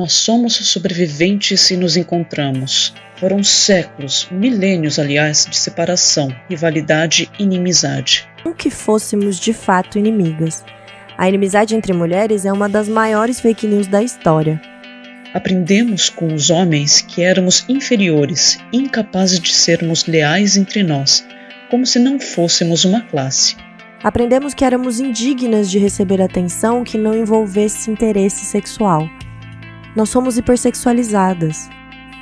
Nós somos sobreviventes e nos encontramos. Foram séculos, milênios, aliás, de separação, rivalidade e inimizade. Não que fôssemos de fato inimigas. A inimizade entre mulheres é uma das maiores fake news da história. Aprendemos com os homens que éramos inferiores, incapazes de sermos leais entre nós, como se não fôssemos uma classe. Aprendemos que éramos indignas de receber atenção que não envolvesse interesse sexual. Nós somos hipersexualizadas.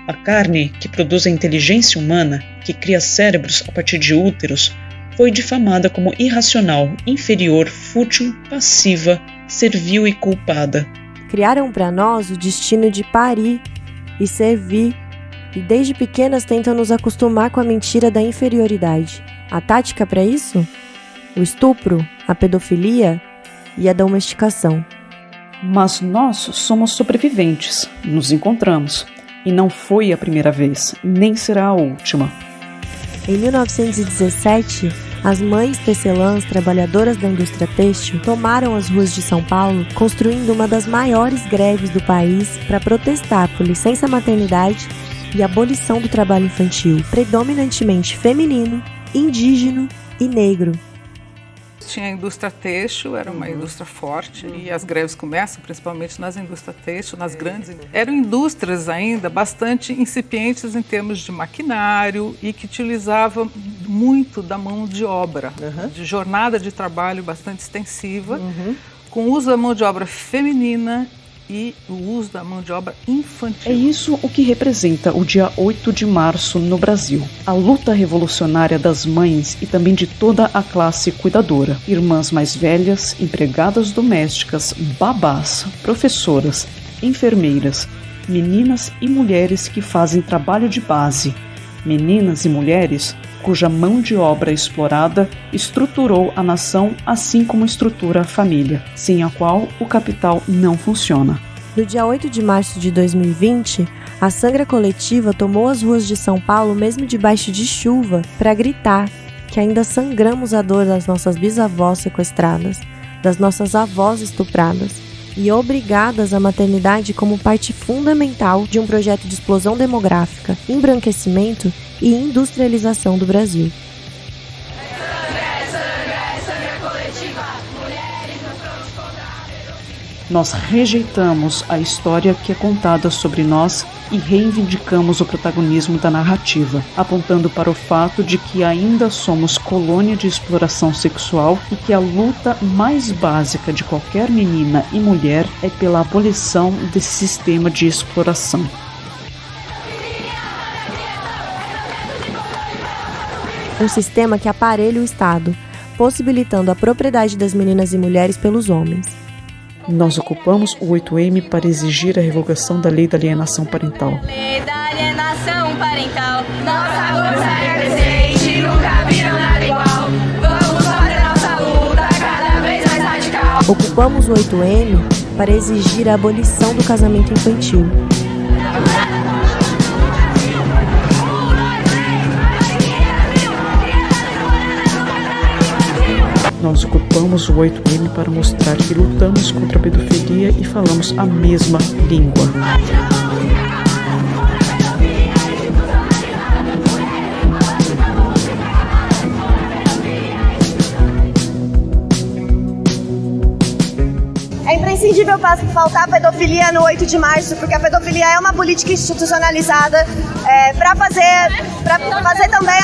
A carne, que produz a inteligência humana, que cria cérebros a partir de úteros, foi difamada como irracional, inferior, fútil, passiva, servil e culpada. Criaram para nós o destino de parir e servir, e desde pequenas tentam nos acostumar com a mentira da inferioridade. A tática para isso? O estupro, a pedofilia e a domesticação. Mas nós somos sobreviventes, nos encontramos. E não foi a primeira vez, nem será a última. Em 1917, as mães tecelãs trabalhadoras da indústria têxtil tomaram as ruas de São Paulo, construindo uma das maiores greves do país para protestar por licença maternidade e abolição do trabalho infantil, predominantemente feminino, indígena e negro. Tinha a indústria têxtil, era uma indústria forte, e as greves começam principalmente nas indústrias têxtil, nas grandes. Eram indústrias ainda bastante incipientes em termos de maquinário e que utilizavam muito da mão de obra, de jornada de trabalho bastante extensiva, com o uso da mão de obra feminina e o uso da mão de obra infantil. É isso o que representa o dia 8 de março no Brasil. A luta revolucionária das mães e também de toda a classe cuidadora. Irmãs mais velhas, empregadas domésticas, babás, professoras, enfermeiras, meninas e mulheres que fazem trabalho de base. Meninas e mulheres cuja mão de obra explorada estruturou a nação, assim como estrutura a família, sem a qual o capital não funciona. No dia 8 de março de 2020, a sangra coletiva tomou as ruas de São Paulo mesmo debaixo de chuva para gritar que ainda sangramos a dor das nossas bisavós sequestradas, das nossas avós estupradas e obrigadas à maternidade como parte fundamental de um projeto de explosão demográfica, embranquecimento e industrialização do Brasil. Nós rejeitamos a história que é contada sobre nós e reivindicamos o protagonismo da narrativa, apontando para o fato de que ainda somos colônia de exploração sexual e que a luta mais básica de qualquer menina e mulher é pela abolição desse sistema de exploração. Um sistema que aparelha o Estado, possibilitando a propriedade das meninas e mulheres pelos homens. Nós ocupamos o 8M para exigir a revogação da Lei da Alienação Parental. Lei da Alienação Parental, nossa força é crescente, nunca viram nada igual. Vamos fazer nossa luta cada vez mais radical. Ocupamos o 8M para exigir a abolição do casamento infantil. Nós ocupamos o 8M para mostrar que lutamos contra a pedofilia e falamos a mesma língua. É imprescindível faltar a pedofilia no 8 de março, porque a pedofilia é uma política institucionalizada para fazer também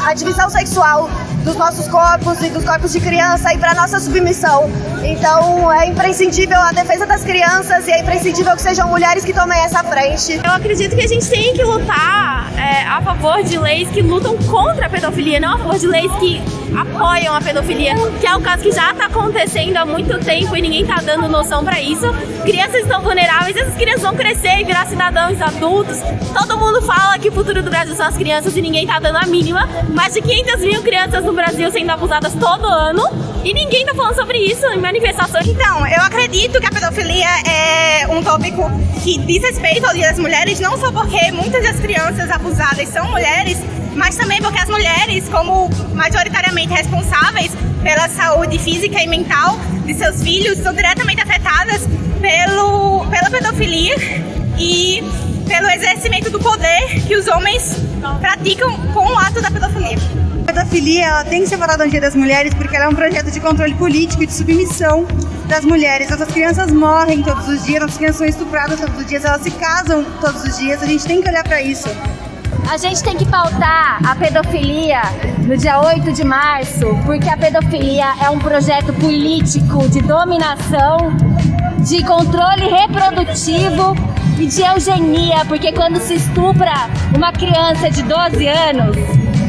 a divisão sexual dos nossos corpos e dos corpos de criança e para nossa submissão. Então é imprescindível a defesa das crianças e é imprescindível que sejam mulheres que tomem essa frente. Eu acredito que a gente tem que lutar a favor de leis que lutam contra a pedofilia, não a favor de leis que apoiam a pedofilia, que é o caso que já está acontecendo há muito tempo e ninguém está dando noção para isso. Crianças estão vulneráveis, essas crianças vão crescer e virar cidadãos adultos. Todo mundo fala que o futuro do Brasil são as crianças e ninguém está dando a mínima. Mais de 500 mil crianças no Brasil sendo abusadas todo ano e ninguém está falando sobre isso em manifestações. Então, eu acredito que a pedofilia é um tópico que diz respeito ao Dia das Mulheres, não só porque muitas das crianças abusadas são mulheres, mas também porque as mulheres, como majoritariamente responsáveis pela saúde física e mental de seus filhos, são diretamente afetadas pela pedofilia e pelo exercimento do poder que os homens praticam com o ato da pedofilia. A pedofilia ela tem que ser falada no Dia das Mulheres porque ela é um projeto de controle político e de submissão das mulheres. Essas crianças morrem todos os dias, essas crianças são estupradas todos os dias, elas se casam todos os dias, a gente tem que olhar para isso. A gente tem que pautar a pedofilia no dia 8 de março, porque a pedofilia é um projeto político de dominação, de controle reprodutivo e de eugenia, porque quando se estupra uma criança de 12 anos,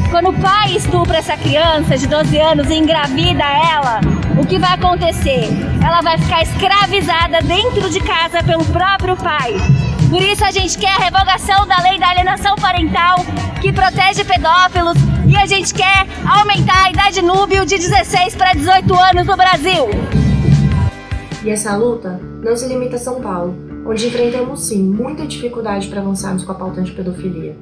quando o pai estupra essa criança de 12 anos e engravida ela, o que vai acontecer? Ela vai ficar escravizada dentro de casa pelo próprio pai. Por isso a gente quer a revogação da lei da alienação parental, que protege pedófilos, e a gente quer aumentar a idade núbil de 16 para 18 anos no Brasil. E essa luta não se limita a São Paulo, onde enfrentamos sim muita dificuldade para avançarmos com a pauta de pedofilia.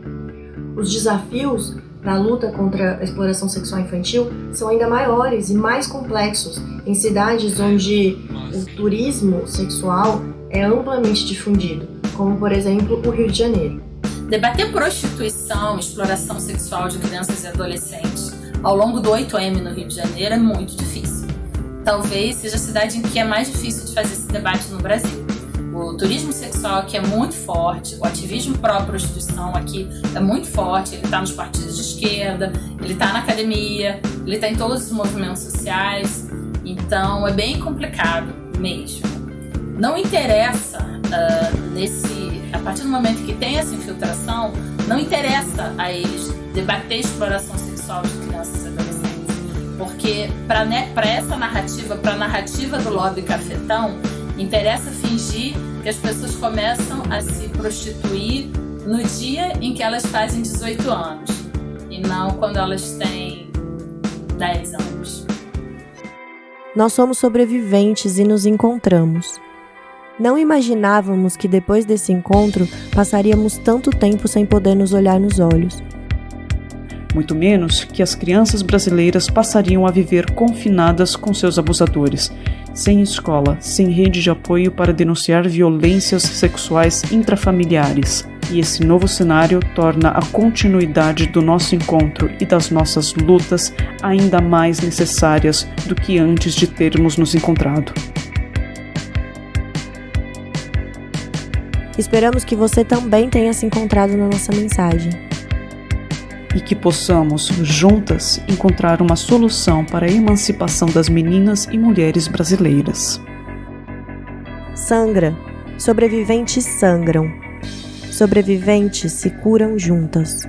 Os desafios da luta contra a exploração sexual infantil são ainda maiores e mais complexos em cidades onde o turismo sexual é amplamente difundido, como por exemplo o Rio de Janeiro. Debater prostituição, exploração sexual de crianças e adolescentes ao longo do 8M no Rio de Janeiro é muito difícil. Talvez seja a cidade em que é mais difícil de fazer esse debate no Brasil. O turismo sexual aqui é muito forte, o ativismo pró-prostituição aqui é muito forte, ele está nos partidos de esquerda, ele está na academia, ele está em todos os movimentos sociais, então é bem complicado mesmo. Não interessa, a partir do momento que tem essa infiltração, não interessa a eles debater a exploração sexual de crianças e adolescentes, porque para essa narrativa, para a narrativa do lobby cafetão, interessa fingir que as pessoas começam a se prostituir no dia em que elas fazem 18 anos e não quando elas têm 10 anos. Nós somos sobreviventes e nos encontramos. Não imaginávamos que depois desse encontro passaríamos tanto tempo sem poder nos olhar nos olhos. Muito menos que as crianças brasileiras passariam a viver confinadas com seus abusadores, sem escola, sem rede de apoio para denunciar violências sexuais intrafamiliares. E esse novo cenário torna a continuidade do nosso encontro e das nossas lutas ainda mais necessárias do que antes de termos nos encontrado. Esperamos que você também tenha se encontrado na nossa mensagem. E que possamos, juntas, encontrar uma solução para a emancipação das meninas e mulheres brasileiras. Sangra. Sobreviventes sangram. Sobreviventes se curam juntas.